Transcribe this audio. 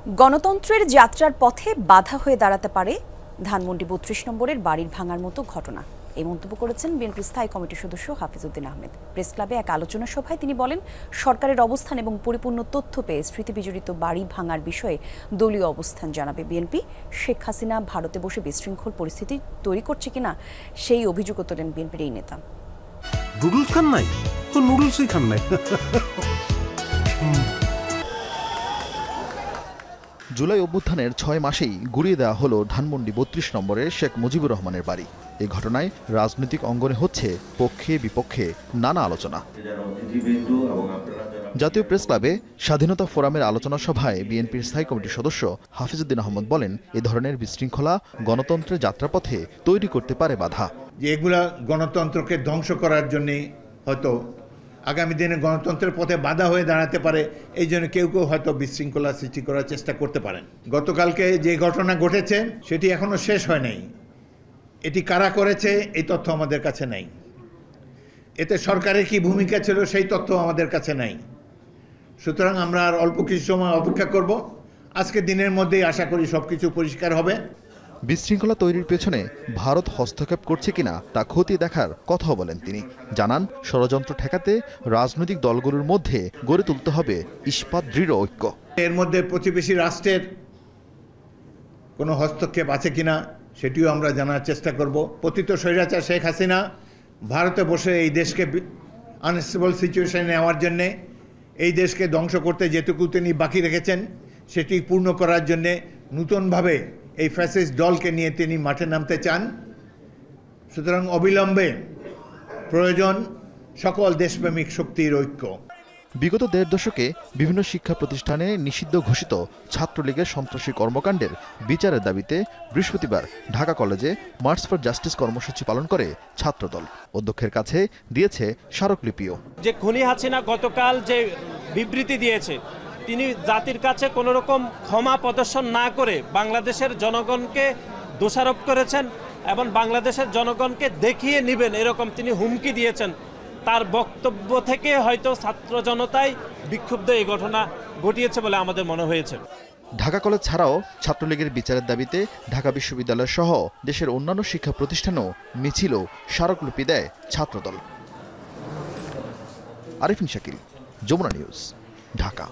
গণতন্ত্রের যাত্রার পথে বাধা হয়ে দাঁড়াতে পারে ধানমন্ডি ৩২ নম্বরের বাড়ির ভাঙার মতো ঘটনা। এই মন্তব্য করেছেন বিএনপির স্থায়ী কমিটির সদস্য হাফিজউদ্দিন আহমেদ। প্রেস ক্লাবে এক আলোচনা সভায় তিনি বলেন, সরকারের অবস্থান এবং পরিপূর্ণ তথ্য পেয়ে স্মৃতিবিজড়িত বাড়ি ভাঙার বিষয়ে দলীয় অবস্থান জানাবে বিএনপি। শেখ হাসিনা ভারতে বসে বিশৃঙ্খল পরিস্থিতি তৈরি করছে কিনা সেই অভিযোগও তোলেন বিএনপির এই নেতা। নুডলস খান নাই তো নুডলসই খান নাই। জুলাই অভ্যুত্থানের ৬ মাসেই গুড়িয়ে দেওয়া হলো ধানমন্ডি ৩২ নম্বরের শেখ মুজিবুর রহমানের বাড়ি। এই ঘটনায় রাজনৈতিক অঙ্গনে হচ্ছে পক্ষে বিপক্ষে নানা আলোচনা। জাতীয় প্রেস ক্লাবে স্বাধীনতা ফোরামের আলোচনা সভায় বিএনপির স্থায়ী কমিটির সদস্য হাফিজউদ্দিন আহমেদ বলেন, এ ধরনের বিশৃঙ্খলা গণতন্ত্রের যাত্রাপথে তৈরি করতে পারে বাধা। যে এগুলা গণতন্ত্রকে ধ্বংস করার জন্য হয়তো আগামী দিনে গণতন্ত্রের পথে বাধা হয়ে দাঁড়াতে পারে, এই জন্য কেউ কেউ হয়তো বিশৃঙ্খলা সৃষ্টি করার চেষ্টা করতে পারেন। গতকালকে যে ঘটনা ঘটেছে সেটি এখনো শেষ হয় নাই। এটি কারা করেছে এই তথ্য আমাদের কাছে নাই। এতে সরকারের কি ভূমিকা ছিল সেই তথ্য আমাদের কাছে নাই। সুতরাং আমরা আর অল্প কিছু সময় অপেক্ষা করব। আজকে দিনের মধ্যেই আশা করি সবকিছু পরিষ্কার হবে। বিশৃঙ্খলা তৈরির পেছনে ভারত হস্তক্ষেপ করছে কিনা তা খতিয়ে দেখার কথাও বলেন তিনি। জানান, ষড়যন্ত্র ঠেকাতে রাজনৈতিক দলগুলোর মধ্যে গড়ে তুলতে হবে ইস্পাত দৃঢ় ঐক্য। এর মধ্যে প্রতিবেশী রাষ্ট্রের কোনো হস্তক্ষেপ আছে কিনা সেটিও আমরা জানার চেষ্টা করব। পতিত স্বৈরাচার শেখ হাসিনা ভারতে বসে এই দেশকে আনস্টেবল সিচুয়েশনে নেওয়ার জন্যে, এই দেশকে ধ্বংস করতে যেটুকু তিনি বাকি রেখেছেন সেটি পূর্ণ করার জন্যে নূতনভাবে এই ফ্যাসিস্ট দলকে নিয়ে তিনি মাঠে নামতে চান। সুতরাং অবিলম্বে প্রয়োজন সকল দেশপ্রেমিক শক্তির ঐক্য। বিগত ১.৫ দশকে বিভিন্ন শিক্ষা প্রতিষ্ঠানে নিষিদ্ধ ঘোষিত ছাত্রলীগের সন্ত্রাসী কর্মকাণ্ডের বিচারের দাবিতে বৃহস্পতিবার ঢাকা কলেজে মার্চ ফর জাস্টিস কর্মসূচি পালন করে ছাত্রদল। অধ্যক্ষের কাছে দিয়েছে স্মারকলিপিও। যে খুনি হাসিনা গতকাল যে বিবৃতি দিয়েছে, তিনি জাতির কাছে কোনো রকম ক্ষমা প্রদর্শন না করে বাংলাদেশের জনগণকে দোষারোপ করেছেন এবং বাংলাদেশের জনগণকে দেখিয়ে নেবেন এরকম তিনি হুমকি দিয়েছেন। তার বক্তব্য থেকে হয়তো ছাত্র জনতাই বিক্ষুব্ধ এই ঘটনা ঘটিয়েছে বলে আমাদের মনে হয়েছে। ঢাকা কলেজ ছাড়াও ছাত্রলীগের বিচারের দাবিতে ঢাকা বিশ্ববিদ্যালয় সহ দেশের অন্যান্য শিক্ষা প্রতিষ্ঠানেও মিছিল ও স্মারকলিপি দেয় ছাত্রদল। আরিফিন শাকিল, যমুনা নিউজ, ঢাকা।